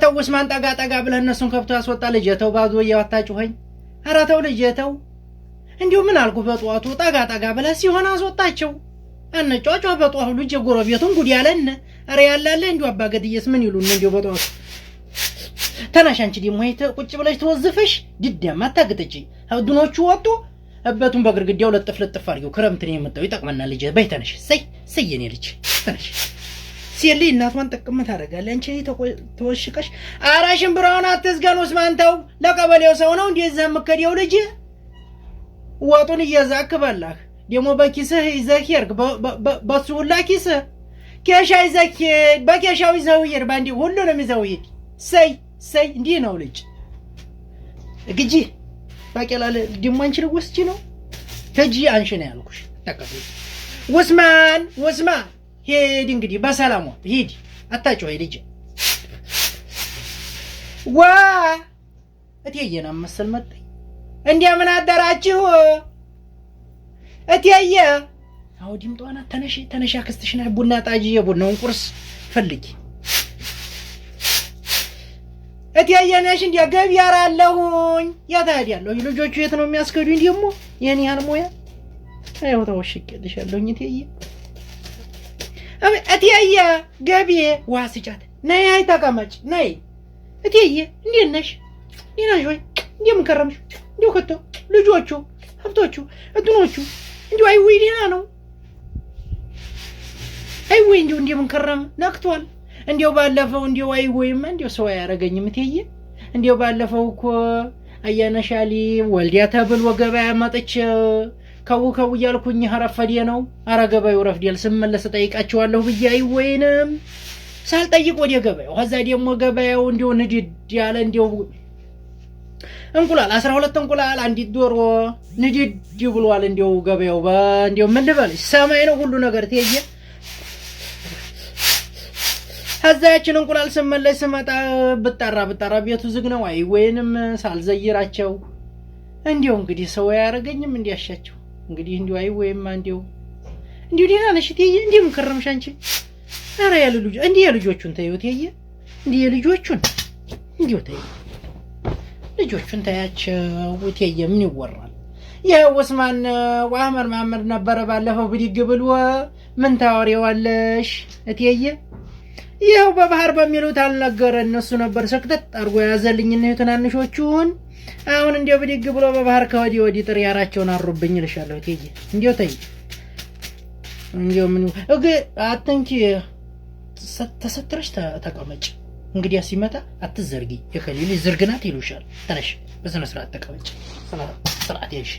ተው ኡስማን ጠጋ ብለህ እነሱን ከብቶ ያስወጣ ልጄተው ባዶ ያወጣጭሆኝ ኧረ ተው ልጄተው እንዲሁ ምን አልኩ በጧቱ ጠጋ ብለህ ሲሆን አስወጣቸው አንጫጫ በጧቱ ልጅ ጎረቤቱን ጉድ ያለን ኧረ ያላለ እንዲሁ አባገድየስ ምን ይሉን እንዲሁ በጧቱ ተናሽ አንቺ ደሞ ቁጭ ብለሽ ተወዝፈሽ ድዳማ ታግጥጪ አዱኖቹ ወጡ አባቱን በግርግዳው ለጥፍ አድርገው ክረምት ነው የመጣው ይጠቅመናል ልጅ በይተነሽ ሰይ የኔ ልጅ ተነሽ ሲሊ እናቷን ጥቅም ታደርጋለህ አንቺ ተወሽቀሽ አራሽን ብራውን አትዝጋን ኡስማን ተው ለቀበሌው ሰው ነው እንደዛ መከዲያው ልጅ ወጡን እየዛክ በላህ ደሞ በኪስህ ይዘህ ይርግ በሱላ ኪስህ ኬሻ ይዘህ በኬሻው ይዘው ይር ባንዲ ሁሉንም ይዘው ይድ ሰይ እንዴ ነው ልጅ ግጂ ባቄላለ ደሞ አንቺ ልወስጂ ነው ተጂ አንቺ ነው ያልኩሽ ተቀበል ኡስማን ሄድ እንግዲህ በሰላም ሂድ አታጮይ ልጅ ዋ እቴየና መሰል መጣይ እንደምን አደራችሁ እቴየ አው ዲምጧና ተነሽ አክስትሽና ቡና ጣጂ የቡናውን ቁርስ ፈልጊ እቴየ ነሽ እንዴ ገቢያራ አለሁኝ ያታዲያለሁ ልጆቹ የት ነው የሚያስከዱኝ ደሞ የኔ ያልሞያ አይው ተወሽቀልሻለሁኝ እቴየ እቴየ ገቢ ዋስጫት ነይ አይ ተቀመጭ ነይ እቴየ እንዴት ነሽ ይናሽ ወይ እንደምን ከረምሽ እንዴው ከቶ ልጆቹ ሀብቶቹ እድኖቹ እንዴው አይወይ ደህና ነው አይወይ እንዴው እንደምን ከረም ነክቷል እንዴው ባለፈው እንዴው አይወይም እንዴው ሰው ያረጋኝም እቴየ እንዴው ባለፈው እኮ አያነሻሊ ወልዲያ ተብል ወገበያ መጥቼ ከው ያልኩኝ ሐረፈዲየ ነው አረገባዩ ረፍዲያል ስመለስ ጠይቃቸዋለሁ ብዬ ወይንም ሳልጠይቅ ወደ ገበያው ከዛ ደሞ ገበያው እንዴው ንድድ ያለ እንዴው እንቁላል 12 እንቁላል አንዲት ዶሮ ንድድ ብሏል እንዴው ገበያው እንዴው ምን ልበልሽ ሰማይ ነው ሁሉ ነገር ተየ ከዛችን እንቁላል ስመለስ ስመጣ ብጣራ ቤቱ ዝግ ነው ወይንም ሳልዘይራቸው እንዴው እንግዲህ ሰው ያረጋኝም እንዲያሻቸው እንግዲህ እንዴው ወይም እንዴው ደህና ነሽ እቴየ እንዴም ከረምሽ አንቺ ኧረ ያሉ ልጅ እንዴ ልጆቹን ተይው እቴየ እንዴ ልጆቹን እንዴው ተይው ልጆቹን ታያቸው እቴየ ምን ይወራል የኡስማን ወአህመድ መሐመድ ነበር ባለፈው ብድግ ብሎ ምን ታወሪዋለሽ እቴየ ይሄው በባህር በሚሉት አልነገረ እነሱ ነበር ሰክተት አርጎ ያዘልኝ ነው ተናንሾቹን አሁን እንዴው ብድግ ብሎ በባህር ከወዲ ጥሪያራቸውን አሩብኝ ልሻለሁ እቴየ እንዴው ተይ እንዴው ምን አትንኪ ተሰትረሽ ተቀመጭ እንግዲህ ሲመጣ አትዘርጊ የከሊል ዝርግናት ይሉሻል ተነሽ በስነ ስርዓት ተቀመጭ ስርዓት ይሽ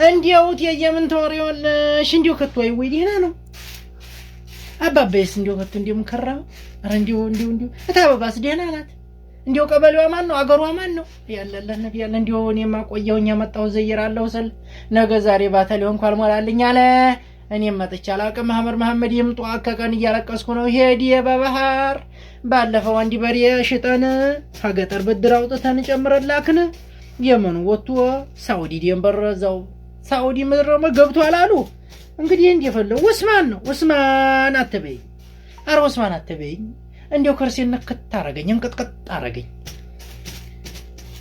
እንዴው እቴየ ምን ተወሪዋለሽ እንዴው ከቶይ ወይ ደህና ነው አባቤስ እንዴው ከቶ እንዴው ምከራው አረ እንዴው እታባባስ ደህና ናት እንዴው ቀበሌዋ ማን ነው አገሯ ማን ነው ያለለ ነብይ ያለ እንዴው እኔማ ቆየውኛ መጣው ዘይራለሁ ስል ነገ ዛሬ ባተሊው እንኳን ሞላልኝ አለ እኔም መጥቻለሁ አቀም መሐመድ ይምጡ አከቀን እያለቀስኩ ነው ሄዲ በባህር ባለፈው አንዲ በሬ ሽጠን ሀገጠር ብድር አውጥተን ጨምረላክን የመኑ ወጥቶ ሳውዲ ደንበረዛው ሳውዲ ምድረመ ገብቷል አሉ እንግዲህ እንደፈለው ኡስማን አትበይ አረ ኡስማን አትበይ እንዴው ከርሴን ነከት አረገኝ እንቅጥቅጥ አረገኝ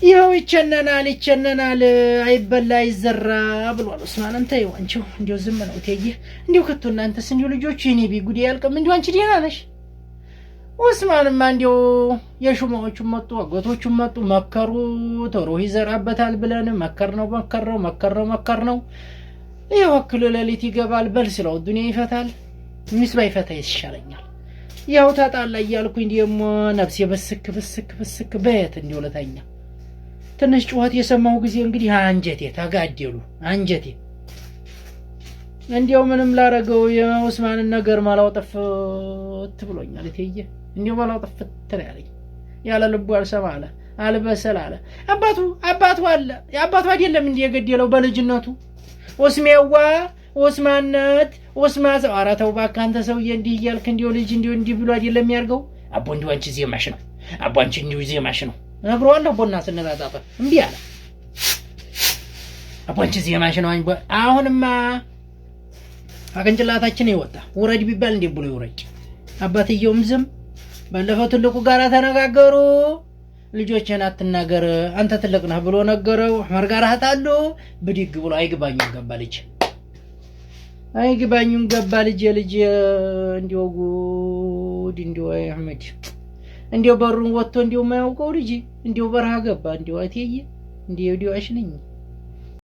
ይሄው ይቸነናል አይበላ ይዘራ ብሏል ኡስማን አንተ ይዋንቺው እንዴው ዝም ነው እቴየ እንዴው ከቶ እናንተስ እንዴው ልጆቹ የኔ ቢጉዲ ያልቀም እንዴው አንቺ ደህና ነሽ ኡስማንማ እንዴው የሹማዎቹ መጡ አጎቶቹ መጡ መከሩ ተሮ ይዘራበታል ብለን መከርነው ይወክሉ ለሊት ይገባል በል ስለው ዱንያ ይፈታል ሚስባ ይፈታ ይሻለኛል ያው ታጣላ ይያልኩኝ ደሞ ነፍሴ በስክ በየት እንዴው ለታኛ ትንሽ ጩኸት የሰማው ጊዜ እንግዲህ አንጀቴ ተጋደሉ አንጀቴ እንዴው ምንም ላረገው የኡስማን ነገር ማላው ጠፍት ብሎኛል እቴየ እንዴው ማላው ጠፍት ያለኝ ያለ ልቡ አልሰማለ አልበሰል አለ አባቱ አለ ያባቱ አይደለም እንዴ የገደለው በልጅነቱ ኡስሜዋ ኡስማንነት ኡስማን አራተው ባካንተ ሰውዬ እንዲህ ይያልክ እንዴው ልጅ እንዲህ ብሎ አይደለም ያርገው አቦ እንዲው አንቺ ዜማሽ ነው አቦ አንቺ እንዲው ዜማሽ ነው ነግሯለሁ ቦና ስነዛዛፈ እንዴ አለ አቦ አንቺ ዜማሽ ነው አሁንማ አቀንጭላታችን ይወጣ ወረድ ቢባል እንዴ ብሎ ይወረጭ አባትየውም ዝም ባለፈው ትልቁ ጋራ ተነጋገሩ ልጆችን አትናገር አንተ ትልቅ ነህ ብሎ ነገረው ዑመር ጋር አታሉ ብድግ ብሎ አይግባኙን ገባ ልጅ አይግባኙን ገባ ልጅ እንዲው ጉድ እንዲው አህመድ እንዲው በሩን ወጥቶ እንዲው ማያውቀው ልጅ እንዲው በረሃ ገባ እንዲው አትዬ እንዲው አሽነኝ